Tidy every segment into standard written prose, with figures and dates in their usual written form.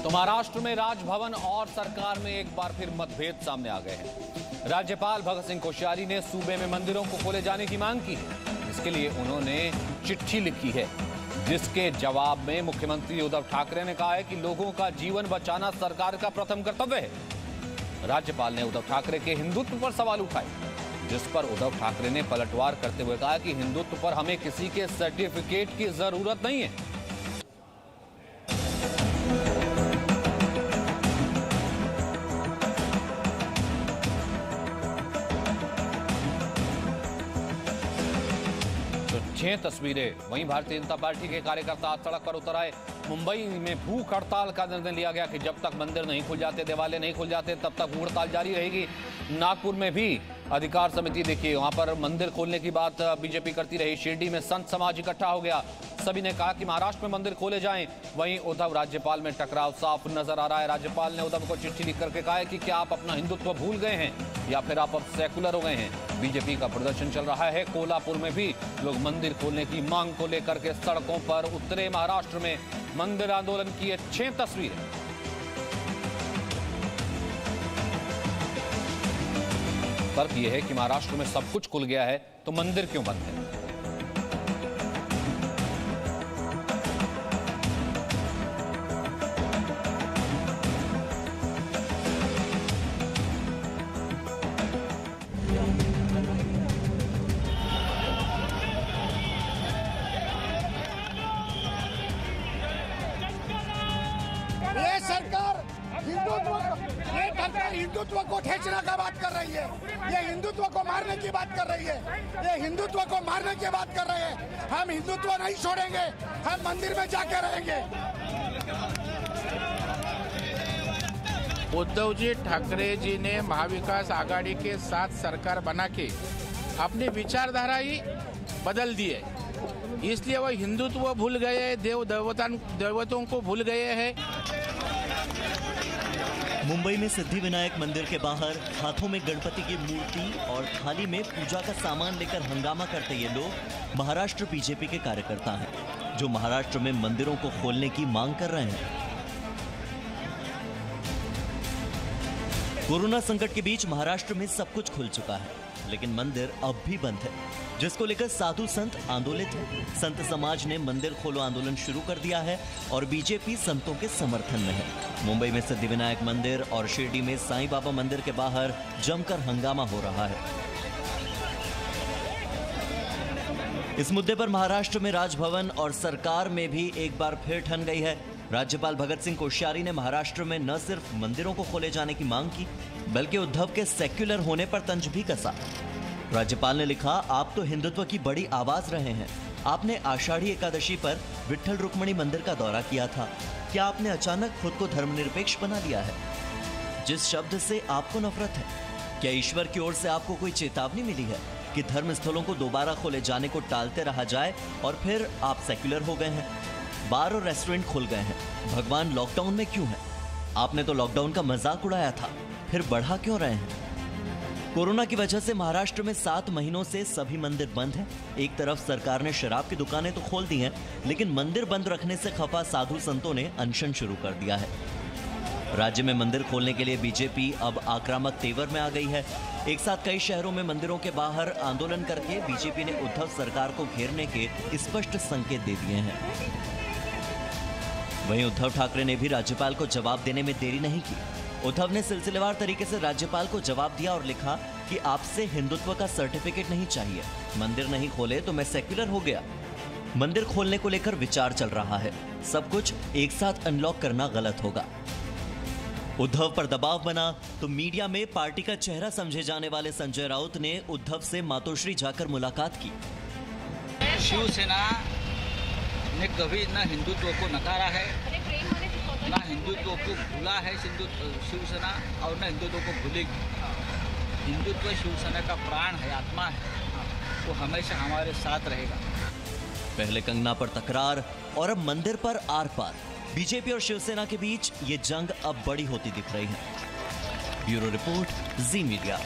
तो महाराष्ट्र में राजभवन और सरकार में एक बार फिर मतभेद सामने आ गए हैं। राज्यपाल भगत सिंह कोश्यारी ने सूबे में मंदिरों को खोले जाने की मांग की है। इसके लिए उन्होंने चिट्ठी लिखी है, जिसके जवाब में मुख्यमंत्री उद्धव ठाकरे ने कहा है कि लोगों का जीवन बचाना सरकार का प्रथम कर्तव्य है। राज्यपाल ने उद्धव ठाकरे के हिंदुत्व पर सवाल उठाए, जिस पर उद्धव ठाकरे ने पलटवार करते हुए कहा कि हिंदुत्व पर हमें किसी के सर्टिफिकेट की जरूरत नहीं है। छह तस्वीरें। वहीं भारतीय जनता पार्टी के कार्यकर्ता आज सड़क पर उतर आए। मुंबई में भूख हड़ताल का निर्णय लिया गया कि जब तक मंदिर नहीं खुल जाते, देवालय नहीं खुल जाते, तब तक भूख हड़ताल जारी रहेगी। नागपुर में भी अधिकार समिति, देखिए वहां पर मंदिर खोलने की बात बीजेपी करती रही। शिरडी में संत समाज इकट्ठा हो गया, सभी ने कहा कि महाराष्ट्र में मंदिर खोले जाएं। वहीं उद्धव राज्यपाल में टकराव साफ नजर आ रहा है। राज्यपाल ने उद्धव को चिट्ठी लिख करके कहा है कि क्या आप अपना हिंदुत्व भूल गए हैं या फिर आप अब सेकुलर हो गए हैं। बीजेपी का प्रदर्शन चल रहा है। कोल्हापुर में भी लोग मंदिर खोलने की मांग को लेकर के सड़कों पर उतरे। महाराष्ट्र में मंदिर आंदोलन की 6 तस्वीरें। फर्क यह है कि महाराष्ट्र में सब कुछ खुल गया है तो मंदिर क्यों बंद है। ये सरकार हिंदुत्व को ठेचने का बात कर रही है। ये हिंदुत्व को मारने की बात कर रही है। ये हिंदुत्व को मारने की बात कर रहे हैं। हम हिंदुत्व नहीं छोड़ेंगे, हम मंदिर में जाके रहेंगे। उद्धव जी ठाकरे जी ने महाविकास आघाड़ी के साथ सरकार बना के अपनी विचारधारा ही बदल दी है, इसलिए वो हिंदुत्व भूल गए, देवतों को भूल गए हैं। मुंबई में सिद्धिविनायक मंदिर के बाहर हाथों में गणपति की मूर्ति और थाली में पूजा का सामान लेकर हंगामा करते ये लोग महाराष्ट्र बीजेपी के कार्यकर्ता हैं, जो महाराष्ट्र में मंदिरों को खोलने की मांग कर रहे हैं। कोरोना संकट के बीच महाराष्ट्र में सब कुछ खुल चुका है, लेकिन मंदिर अब भी बंद है, जिसको लेकर साधु संत आंदोलित हैं। संत समाज ने मंदिर खोलो आंदोलन शुरू कर दिया है और बीजेपी संतों के समर्थन में है। मुंबई में सिद्धिविनायक मंदिर और शिरडी में साईं बाबा मंदिर के बाहर जमकर हंगामा हो रहा है। इस मुद्दे पर महाराष्ट्र में राजभवन और सरकार में भी एक बार फिर ठन गई है। राज्यपाल भगत सिंह कोश्यारी ने महाराष्ट्र में न सिर्फ मंदिरों को खोले जाने की मांग की, बल्कि उद्धव के सेक्युलर होने पर तंज भी कसा। राज्यपाल ने लिखा, आप तो हिंदुत्व की बड़ी आवाज रहे हैं। आपने आषाढ़ी एकादशी पर विट्ठल रुक्मणी मंदिर का दौरा किया था। क्या आपने अचानक खुद को धर्मनिरपेक्ष बना लिया है? जिस शब्द से आपको नफरत है, क्या ईश्वर की ओर से आपको कोई चेतावनी मिली है कि धर्म स्थलों को दोबारा खोले जाने को टालते रहा जाए और फिर आप सेक्युलर हो गए हैं? बार और रेस्टोरेंट खुल गए हैं, भगवान लॉकडाउन में क्यों है? आपने तो लॉकडाउन का मजाक उड़ाया था, फिर बढ़ा क्यों रहे हैं? कोरोना की वजह से महाराष्ट्र में 7 महीनों से सभी मंदिर बंद हैं। एक तरफ सरकार ने शराब की दुकानें तो खोल दी हैं, लेकिन मंदिर बंद रखने से खफा साधु संतों ने अनशन शुरू कर दिया है। राज्य में मंदिर खोलने के लिए बीजेपी अब आक्रामक तेवर में आ गई है। एक साथ कई शहरों में मंदिरों के बाहर आंदोलन करके बीजेपी ने उद्धव सरकार को घेरने के स्पष्ट संकेत दे दिए हैं। वहीं उद्धव ठाकरे ने भी राज्यपाल को जवाब देने में देरी नहीं की। उद्धव ने सिलसिलेवार तरीके से राज्यपाल को जवाब दिया और लिखा कि आपसे हिंदुत्व का सर्टिफिकेट नहीं चाहिए, मंदिर नहीं खोले तो मैं सेक्युलर हो गया। मंदिर खोलने को लेकर विचार चल रहा है, सब कुछ एक साथ अनलॉक करना गलत होगा। उद्धव पर दबाव बना तो मीडिया में पार्टी का चेहरा समझे जाने वाले संजय राउत ने उद्धव से मातोश्री जाकर मुलाकात की। शिवसेना ने कभी न हिंदुत्व को नकारा है, ना हिंदुत्व को भूला है शिवसेना, और न हिंदुत्व को भूलेगी। हिंदुत्व शिवसेना का प्राण है, आत्मा है, वो हमेशा हमारे साथ रहेगा। पहले कंगना पर तकरार और अब मंदिर पर आर पार। बीजेपी और शिवसेना के बीच ये जंग अब बड़ी होती दिख रही है। ब्यूरो रिपोर्ट, जी मीडिया।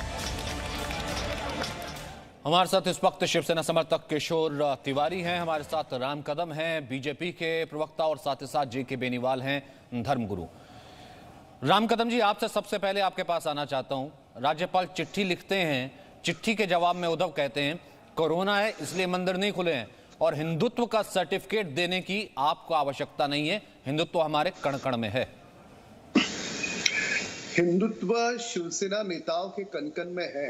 हमारे साथ इस वक्त शिवसेना समर्थक किशोर तिवारी हैं, हमारे साथ राम कदम हैं, बीजेपी के प्रवक्ता, और साथ ही साथ जेके बेनीवाल हैं, धर्मगुरु। राम कदम जी, आपसे सबसे पहले आपके पास आना चाहता हूं। राज्यपाल चिट्ठी लिखते हैं, चिट्ठी के जवाब में उद्धव कहते हैं कोरोना है इसलिए मंदिर नहीं खुले हैं और हिंदुत्व का सर्टिफिकेट देने की आपको आवश्यकता नहीं है, हिंदुत्व हमारे कण कण में है। हिंदुत्व शिवसेना नेताओं के कण कण में है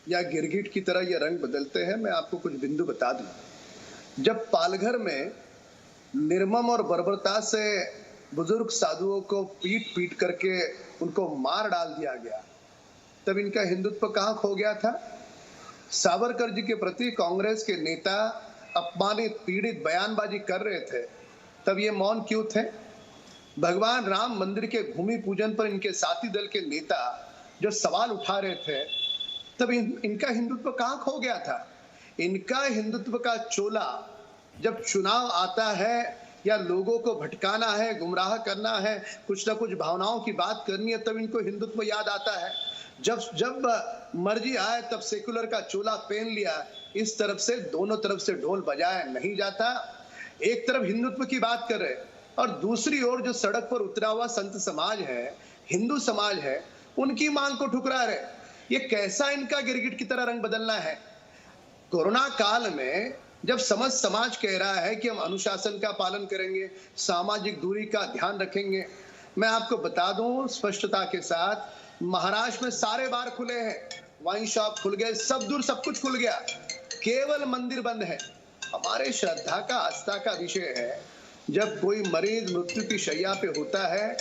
या गिरगिट की तरह ये रंग बदलते हैं। मैं आपको कुछ बिंदु बता दूं। जब पालघर में निर्मम और बर्बरता से बुजुर्ग साधुओं को पीट पीट करके उनको मार डाल दिया गया, तब इनका हिंदुत्व कहां खो गया था? सावरकर जी के प्रति कांग्रेस के नेता अपमानित पीड़ित बयानबाजी कर रहे थे, तब ये मौन क्यों थे? भगवान राम मंदिर के भूमि पूजन पर इनके साथी दल के नेता जो सवाल उठा रहे थे, तब इनका हिंदुत्व कहां खो गया था? इनका हिंदुत्व का चोला जब चुनाव आता है या लोगों को भटकाना है, गुमराह करना है, कुछ ना कुछ भावनाओं की बात करनी है, तब इनको हिंदुत्व याद आता है। जब मर्जी आए तब सेकुलर का चोला पहन लिया। इस तरफ से दोनों तरफ से ढोल बजाया नहीं जाता। एक तरफ हिंदुत्व की बात कर रहे और दूसरी ओर जो सड़क पर उतरा हुआ संत समाज है, हिंदू समाज है, उनकी मांग को ठुकरा रहे। ये कैसा इनका गिरगिट की तरह रंग बदलना है? कोरोना काल में जब समस्त समाज कह रहा है कि हम अनुशासन का पालन करेंगे, सामाजिक दूरी का ध्यान रखेंगे, मैं आपको बता दूं स्पष्टता के साथ, महाराष्ट्र में सारे बार खुले हैं, वाइन शॉप खुल गए, सब दूर सब कुछ खुल गया, केवल मंदिर बंद है। हमारे श्रद्धा का आस्था का विषय है, जब कोई मरीज मृत्यु की शैया पे होता है,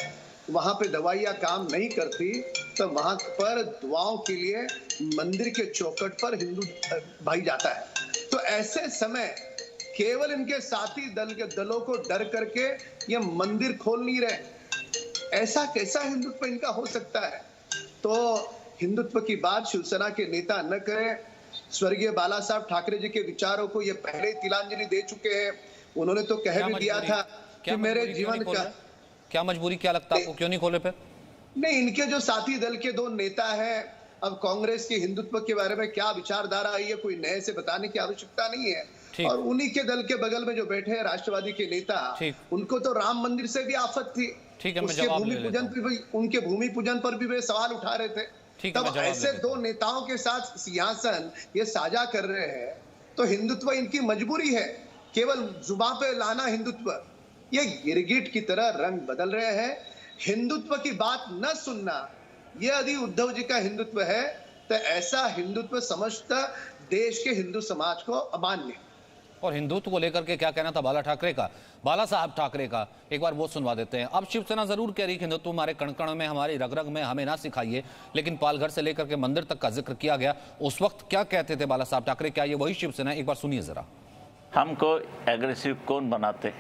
वहां पे दवाइयां काम नहीं करती, तो वहां पर दुआओं के लिए मंदिर के चौखट पर हिंदू भाई जाता है। तो ऐसे समय केवल इनके साथी दलों को डर करके ये मंदिर खोल नहीं रहे। ऐसा कैसा हिंदुत्व इनका हो सकता है? तो हिंदुत्व की बात शिवसेना के नेता न करें। स्वर्गीय बाला साहब ठाकरे जी के विचारों को ये पहले तिलांजलि दे चुके हैं। उन्होंने तो कह भी दिया था कि मेरे जीवन का क्या मजबूरी, क्या लगता है आपको, क्यों नहीं खोले? फिर नहीं, इनके जो साथी दल के दो नेता हैं, अब कांग्रेस के हिंदुत्व के बारे में क्या विचारधारा आई है कोई नए से बताने की आवश्यकता नहीं है। और उन्हीं के दल के बगल में जो बैठे हैं राष्ट्रवादी के नेता, उनको तो राम मंदिर से भी आफत थी। उसके भूमि पूजन पर भी, उनके भूमि पूजन पर भी वे सवाल उठा रहे थे। तब ऐसे दो नेताओं के साथ सिंहासन ये साझा कर रहे हैं, तो हिंदुत्व इनकी मजबूरी है, केवल जुबान पे लाना हिंदुत्व। ये गिरगिट की तरह रंग बदल रहे हैं। हिंदुत्व की बात न सुनना, ये यदि उद्धव जी का हिंदुत्व है, तो ऐसा हिंदुत्व समस्त देश के हिंदू समाज को अमान्य। और हिंदुत्व को लेकर के क्या कहना था बाला ठाकरे का, बाला साहब ठाकरे का, एक बार वो सुनवा देते हैं। अब शिवसेना जरूर कह रही कि हिंदुत्व हमारे कण-कण में, हमारी रग-रग में, हमें ना सिखाइए, लेकिन पालघर से लेकर के मंदिर तक का जिक्र किया गया। उस वक्त क्या कहते थे बाला साहब ठाकरे? क्या ये वही शिवसेना? एक बार सुनिए जरा। हमको एग्रेसिव कौन बनाते?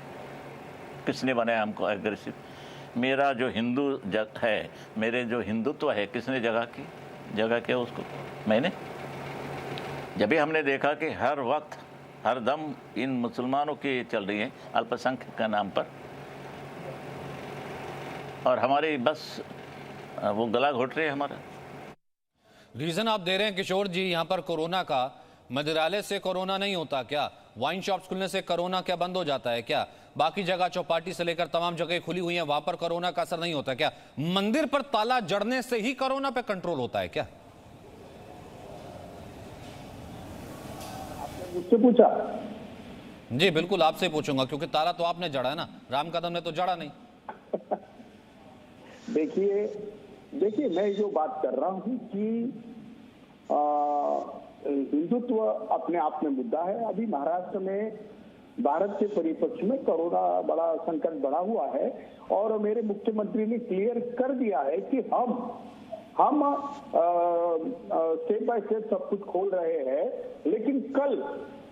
किसने बनाया हमको एग्रेसिव? मेरा जो हिंदू है, मेरे जो हिंदुत्व है, किसने जगह किया उसको? मैंने। जब भी हमने देखा कि हर वक्त हर दम इन मुसलमानों की चल रही है अल्पसंख्यक के नाम पर, और हमारी बस वो गला घोट रहे हैं हमारा। रीजन आप दे रहे हैं किशोर जी यहाँ पर कोरोना का, मंदिरालय से कोरोना नहीं होता क्या? वाइन शॉप्स खुलने से कोरोना क्या बंद हो जाता है क्या? बाकी जगह चौपाटी से लेकर तमाम जगह खुली हुई हैं, वहां पर कोरोना का असर नहीं होता क्या? मंदिर पर ताला जड़ने से ही कोरोना पे कंट्रोल होता है क्या? आपने मुझसे पूछा? जी बिल्कुल आपसे पूछूंगा, क्योंकि ताला तो आपने जड़ा है ना, राम कदम ने तो जड़ा नहीं। देखिए मैं जो बात कर रहा हूं कि हिंदुत्व अपने आप में मुद्दा है। अभी महाराष्ट्र में भारत के परिप्रेक्ष्य में कोरोना बड़ा संकट बड़ा हुआ है, और मेरे मुख्यमंत्री ने क्लियर कर दिया है कि हम स्टेप बाय स्टेप सब कुछ खोल रहे हैं। लेकिन कल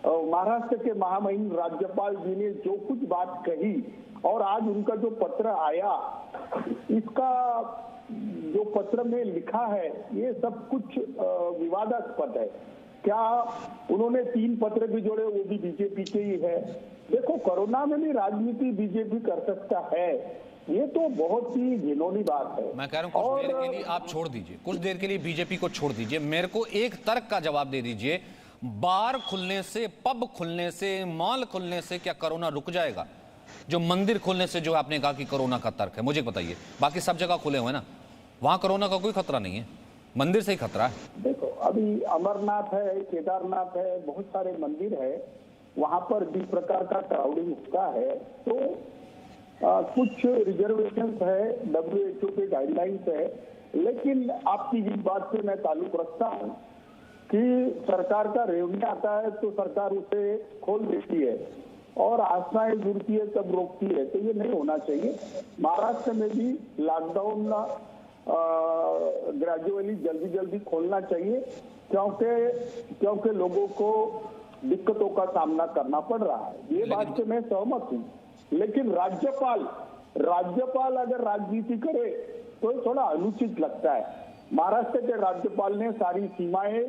महाराष्ट्र के महामहिम राज्यपाल जी ने जो कुछ बात कही, और आज उनका जो पत्र आया, इसका जो पत्र में लिखा है, ये सब कुछ विवादास्पद है। क्या उन्होंने 3 पत्र भी जोड़े, वो भी बीजेपी के ही है। देखो, कोरोना में भी राजनीति बीजेपी कर सकता है, ये तो बहुत ही घिनौनी बात है। मैं कह रहा हूं कुछ देर के लिए आप छोड़ दीजिए, कुछ देर के लिए बीजेपी को छोड़ दीजिए, मेरे को एक तर्क का जवाब दे दीजिए। बार खुलने से, पब खुलने से, मॉल खुलने से क्या कोरोना रुक जाएगा? जो मंदिर खोलने से जो आपने कहा कि कोरोना का तर्क है, मुझे बताइए। बाकी सब जगह खुले हुए हैं ना, वहां कोरोना का कोई खतरा नहीं है, मंदिर से ही खतरा है। देखो, अभी अमरनाथ है, केदारनाथ है, बहुत सारे मंदिर है, वहां पर जिस प्रकार का क्राउडिंग होता है तो कुछ रिजर्वेशंस है, WHO के गाइडलाइंस है, लेकिन आपकी जिस बात से मैं ताल्लुक रखता हूँ कि सरकार का रेवेन्यू आता है तो सरकार उसे खोल देती है और आस्थाएं जुड़ती है तब रोकती है, तो ये नहीं होना चाहिए। महाराष्ट्र में भी लॉकडाउन ग्रेजुअली जल्दी खोलना चाहिए, क्योंकि लोगों को दिक्कतों का सामना करना पड़ रहा है। ये बात से मैं सहमत हूँ, लेकिन राज्यपाल अगर राजनीति करे तो थोड़ा अनुचित लगता है। महाराष्ट्र के राज्यपाल ने सारी सीमाएं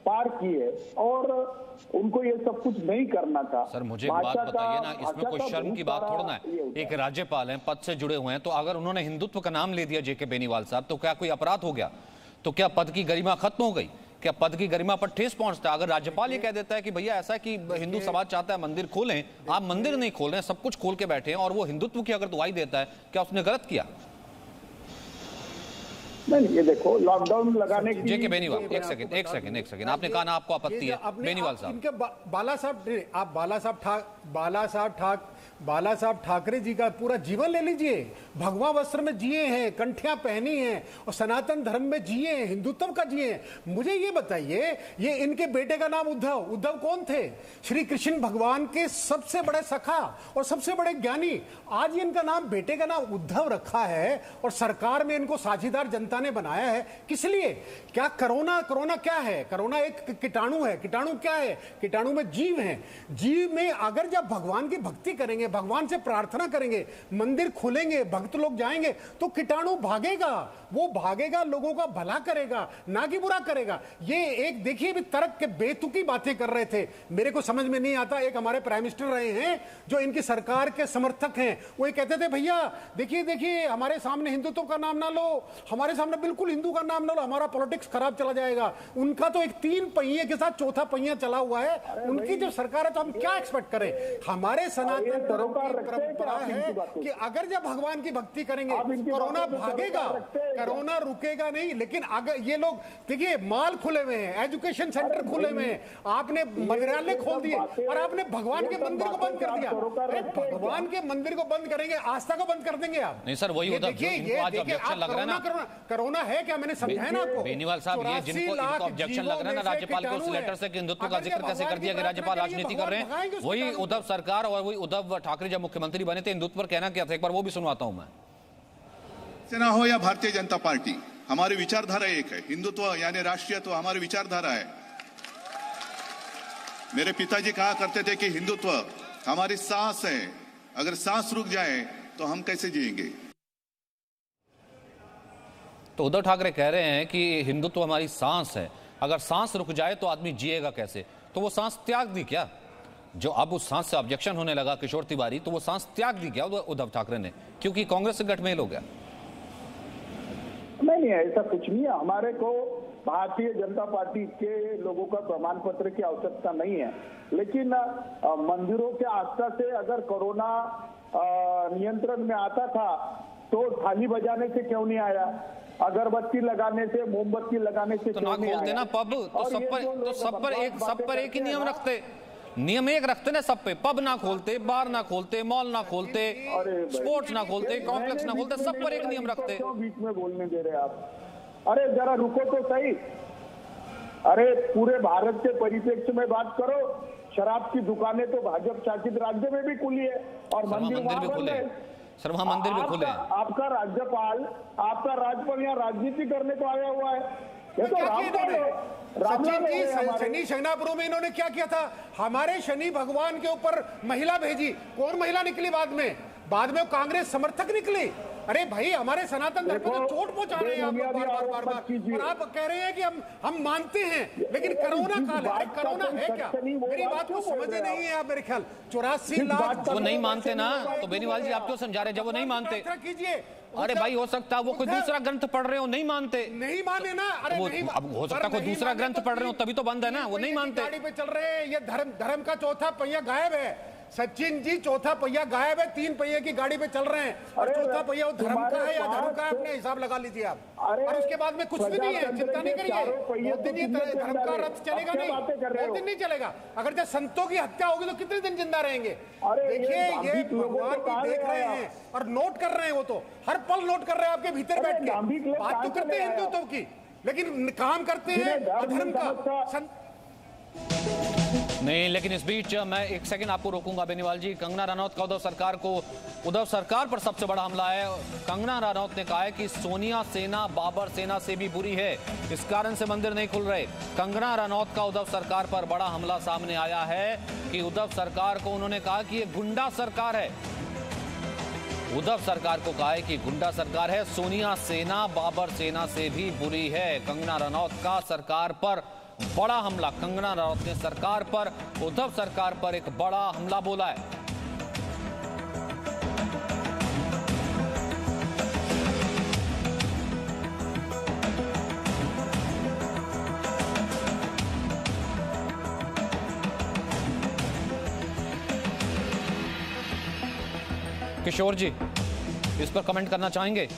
पार की है और उनको ये सब कुछ नहीं करना था। सर मुझे एक बात बताइए ना, इसमें कोई शर्म की बात थोड़ा ना है। एक राज्यपाल हैं, पद से जुड़े हुए हैं, तो अगर उन्होंने हिंदुत्व का नाम ले दिया जेके बेनीवाल साहब, तो क्या कोई अपराध हो गया? तो क्या पद की गरिमा खत्म हो गई? क्या पद की गरिमा पर ठेस पहुंचता है? अगर राज्यपाल ये कह देता है कि भैया ऐसा कि हिंदू समाज चाहता है मंदिर खोलें, आप मंदिर नहीं खोल रहे हैं, सब कुछ खोल के बैठे हैं, और वो हिंदुत्व की अगर दुहाई देता है, क्या उसने गलत किया? नहीं, ये देखो, लॉकडाउन लगाने की जेके बेनीवाल, एक सेकंड, आपने कहा ना आपको आपत्ति है, बेनीवाल साहब। इनके बाला साहब ठाकरे जी का पूरा जीवन ले लीजिए, भगवा वस्त्र में जिए हैं, कंठियां पहनी हैं और सनातन धर्म में जिए हैं, हिंदुत्व का जिए हैं। मुझे ये बताइए, ये इनके बेटे का नाम उद्धव कौन थे? श्री कृष्ण भगवान के सबसे बड़े सखा और सबसे बड़े ज्ञानी। आज इनका नाम, बेटे का नाम उद्धव रखा है और सरकार में इनको साझेदार जनता ने बनाया है। किस लिए? क्या कोरोना क्या है? कोरोना एक कीटाणु है। कीटाणु क्या है? कीटाणु में जीव है। जीव में अगर जब भगवान की भक्ति करेंगे, भगवान से प्रार्थना करेंगे, मंदिर खुलेंगे, भक्त लोग जाएंगे, तो कीटाणु भागेगा। वो भागेगा, लोगों का भला करेगा, ना कि बुरा करेगा। ये एक देखिए, भी तर्क के बेतुकी बातें कर रहे थे, मेरे को समझ में नहीं आता। एक हमारे प्राइम मिनिस्टर रहे हैं जो इनकी सरकार के समर्थक हैं, वो ये कहते थे, भैया देखिए हमारे सामने हिंदुत्व का नाम ना लो, हमारे सामने बिल्कुल हिंदू का नाम ना लो, हमारा पॉलिटिक्स खराब चला जाएगा। उनका तो एक 3 पहिए के साथ चौथा पहिया चला हुआ है। उनकी जब सरकार है तो हम क्या एक्सपेक्ट करें? हमारे सनातन धर्म की परंपरा है कि अगर जब भगवान की भक्ति करेंगे, कोरोना भागेगा, कोरोना रुकेगा नहीं। लेकिन अगर ये लोग देखिए, माल खुले हुए हैं, एजुकेशन सेंटर खुले हुए हैं, आपने मंदिरालय खोल दिए और आपने भगवान के मंदिर को बंद कर दिया। भगवान के मंदिर को बंद करेंगे, आस्था को बंद कर देंगे आप? नहीं सर, वही ऑब्जेक्शन लग रहा है ना। कोरोना है क्या? मैंने समझाया ना आपको। बेनीवाल साहब, ये जिनको ऑब्जेक्शन लग रहा है ना राज्यपाल के उस लेटर से कि हिंदुत्व का जिक्र कैसे कर दिया कि राज्यपाल राजनीति कर रहे हैं, वही उद्धव सरकार और वही उद्धव ठाकरे जब मुख्यमंत्री बने थे, हिंदुत्व पर कहना क्या था, एक बार वो भी सुनवाता हूं मैं। सेना हो या भारतीय जनता पार्टी, हमारी विचारधारा एक है। हिंदुत्व यानी राष्ट्रीयत्व हमारी विचारधारा है। मेरे पिताजी कहा करते थे कि हिंदुत्व हमारी सांस है, अगर सांस रुक जाए तो हम कैसे जिएंगे। तो उद्धव ठाकरे कह रहे हैं कि हिंदुत्व हमारी सांस है, अगर सांस रुक जाए तो आदमी जिएगा कैसे? तो वो सांस त्याग दी क्या? जो अब उस सांस से ऑब्जेक्शन होने लगा किशोर तिवारी, तो वो सांस त्याग दी क्या उद्धव ठाकरे ने, क्योंकि कांग्रेस से गठमेल हो गया? नहीं, ऐसा कुछ नहीं है। हमारे को भारतीय जनता पार्टी के लोगों का प्रमाण पत्र की आवश्यकता नहीं है, लेकिन मंदिरों के आस्था से अगर कोरोना नियंत्रण में आता था तो थाली बजाने से क्यों नहीं आया? अगरबत्ती लगाने से, मोमबत्ती लगाने से तो ना खोल देना पब, तो सब पर एक ही नियम रखते, नियम एक रखते ना सब पे। पब ना खोलते, बार ना खोलते, मॉल ना खोलते, स्पोर्ट्स ना खोलते, कॉम्प्लेक्स ना खोलते, सब पर एक नियम रखते। क्यों बीच में बोलने दे रहे आप? अरे जरा रुको तो सही। अरे पूरे भारत के परिप्रेक्ष्य में बात करो। शराब की दुकानें तो भाजपा शासित राज्य में भी खुली है और मंदिर भी खुले, सर वहां मंदिर भी खुले हैं। आपका राज्यपाल यहाँ राजनीति करने को आया हुआ है। ये तो शनि शंगनापुरों में इन्होंने क्या किया था? हमारे शनि भगवान के ऊपर महिला भेजी। कौन महिला निकली बाद में कांग्रेस समर्थक निकली। अरे भाई, हमारे सनातन धर्म को चोट पहुंचा रहे हैं आप बार और आप कह रहे हैं कि हम मानते हैं, लेकिन कोरोना काल है, कोरोना है क्या? मेरी बात को समझे नहीं है आप, मेरे ख्याल 84 लाख वो नहीं मानते ना, तो बेनीवाल जी आप क्यों समझा रहे जब वो नहीं मानते? कीजिए। अरे भाई, हो सकता है वो कोई दूसरा ग्रंथ पढ़ रहे हो, नहीं मानते, नहीं माने ना। अरे वो अब हो सकता है कोई दूसरा ग्रंथ पढ़ रहे हो, तभी तो बंद है ना, वो नहीं मानते। गाड़ी पे चल रहे हैं, ये धर्म का चौथा पहिया गायब है। सचिन जी चौथा पहिया गायब है, 3 पहिए की गाड़ी पे चल रहे हैं और चौथा पहिया वो धर्म का है या धर्म का है, अपने हिसाब लगा लीजिए आप। और उसके बाद में कुछ भी नहीं है, चिंता नहीं करिए। बहुत दिन ये धर्म का रथ चलेगा नहीं, बहुत दिन नहीं चलेगा। अगर जब संतों की हत्या होगी तो कितने दिन जिंदा रहेंगे? देखिए ये भगवान भी देख रहे हैं और नोट कर रहे हैं, वो तो हर पल नोट कर रहे हैं आपके भीतर बैठ के। बात तो करते हैं हिंदुत्व की, लेकिन काम करते हैं अधर्म का। नहीं, लेकिन इस बीच मैं एक सेकंड आपको रोकूंगा बेनीवाल जी। कंगना रनौत का उद्धव सरकार पर सबसे बड़ा हमला है। कंगना रनौत ने कहा है कि सोनिया सेना बाबर सेना से भी बुरी है, इस कारण से मंदिर नहीं खुल रहे। कंगना रनौत का उद्धव सरकार पर बड़ा हमला सामने आया है कि उद्धव सरकार को उन्होंने कहा कि ये गुंडा सरकार है। उद्धव सरकार को कहा है कि गुंडा सरकार है, सोनिया सेना बाबर सेना से भी बुरी है। कंगना रनौत का सरकार पर बड़ा हमला। कंगना रनौत ने सरकार पर, उद्धव सरकार पर एक बड़ा हमला बोला है। किशोर जी इस पर कमेंट करना चाहेंगे?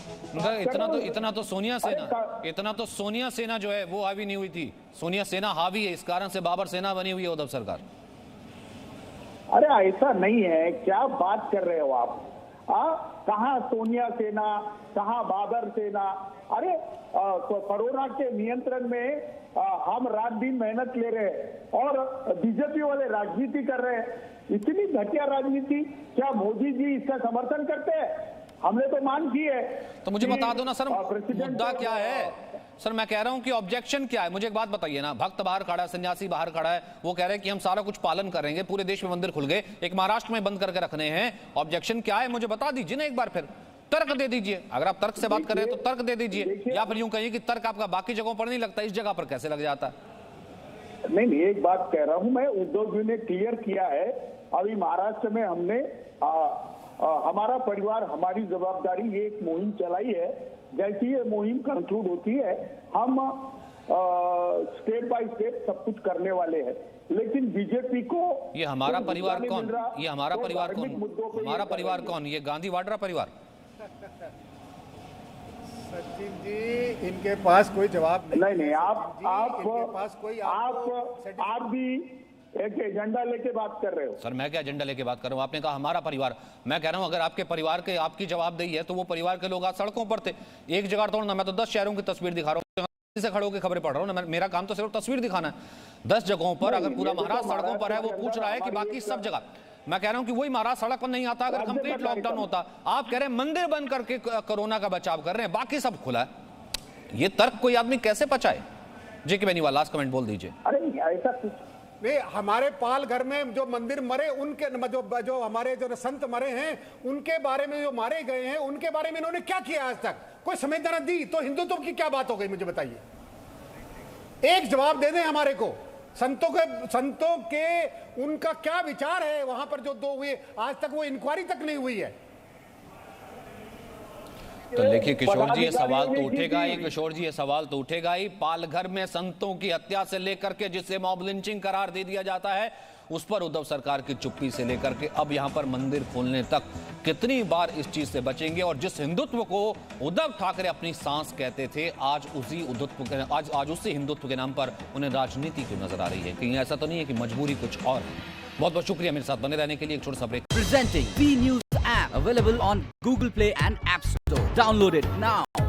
इतना तो सोनिया सेना जो है वो हावी नहीं हुई थी। सोनिया सेना हावी है, इस कारण से बाबर सेना बनी हुई है उद्धव सरकार। अरे ऐसा नहीं है, क्या बात कर रहे हो आप? कहाँ सोनिया सेना, कहाँ बाबर सेना? अरे कोरोना के नियंत्रण में हम रात दिन मेहनत ले रहे हैं और बीजेपी वाले राजनीति कर रहे हैं। इतनी घटिया राजनीति, क्या मोदी जी इसका समर्थन करते हैं? हमने तो मांग की है। तो मुझे बता दो ना सर, मुद्दा क्या है? सर मैं कह रहा हूं कि ऑब्जेक्शन क्या है, मुझे एक बात बताइए ना। भक्त बाहर खड़ा है, सन्यासी बाहर खड़ा है, वो कह रहे हैं कि हम सारा कुछ पालन करेंगे, पूरे देश में मंदिर खुल गए, एक महाराष्ट्र में बंद करके रखने हैं। ऑब्जेक्शन क्या है मुझे बता दीजिए ना एक बार, फिर तर्क दे दीजिए। अगर आप तर्क से बात कर रहे हैं तो तर्क दे दीजिए, या फिर यूं कहिए कि तर्क आपका बाकी जगहों पर नहीं लगता, इस जगह पर कैसे लग जाता है? नहीं, एक बात कह रहा हूं मैं, उद्धव जी ने क्लियर किया है। अभी महाराष्ट्र में हमने हमारा परिवार हमारी जवाबदारी, ये एक मुहिम चलाई है। जैसी ये मुहिम कंक्लूड होती है हम स्टेप बाय स्टेप सब कुछ करने वाले हैं। लेकिन बीजेपी को ये हमारा परिवार कौन? ये हमारा परिवार कौन? हमारा परिवार कौन? ये गांधी वाड्रा परिवार? सचिन जी इनके पास कोई जवाब नहीं। आप भी एक एजेंडा लेके बात कर रहे हो। सर मैं क्या एजेंडा लेके बात कर रहा हूँ? आपने कहा हमारा परिवार, मैं कह रहा हूँ अगर आपके परिवार के आपकी जवाबदेही है तो वो परिवार के लोग आज सड़कों पर थे। एक जगह तोड़ना, मैं तो 10 शहरों की तस्वीर दिखा रहा हूँ, से खड़े होकर खबरें पढ़ रहा हूँ ना। मेरा काम तो सिर्फ तस्वीर दिखाना है। 10 जगहों पर अगर पूरा महाराष्ट्र सड़कों पर है, वो पूछ रहा है कि बाकी सब जगह। मैं कह रहा हूं कि वही महाराष्ट्र सड़क पर नहीं आता अगर कंप्लीट लॉकडाउन होता। आप कह रहे हैं मंदिर बंद करके कोरोना का बचाव कर रहे हैं, बाकी सब खुला है। ये तर्क कोई आदमी कैसे पचाए? जी के बेनीवाल लास्ट कमेंट बोल दीजिए। अरे ऐसा कुछ नहीं, हमारे पाल घर में जो मंदिर मरे, उनके जो हमारे जो संत मरे हैं, उनके बारे में, जो मारे गए हैं उनके बारे में इन्होंने क्या किया आज तक? कोई संवेदना दी? तो हिंदुत्व की क्या बात हो गई मुझे बताइए, एक जवाब दे दें हमारे को। संतों के उनका क्या विचार है वहां पर जो 2 हुए, आज तक वो इंक्वायरी तक नहीं हुई है। तो देखिए किशोर जी ये सवाल तो उठेगा ही, किशोर जी ये सवाल तो उठेगा ही। पालघर में संतों की हत्या से लेकर के जिसे मॉब लिंचिंग करार दे दिया जाता है, उस पर उद्धव सरकार की चुप्पी से लेकर के अब यहां पर मंदिर खोलने तक कितनी बार इस चीज से बचेंगे? और जिस हिंदुत्व को उद्धव ठाकरे अपनी सांस कहते थे, आज उसी हिंदुत्व के नाम पर उन्हें राजनीति क्यों नजर आ रही है? कहीं ऐसा तो नहीं है कि मजबूरी कुछ और है? बहुत बहुत शुक्रिया मेरे साथ बने रहने के लिए। एक छोटा सा break. Presenting B News app available on Google Play and App Store. Download it now.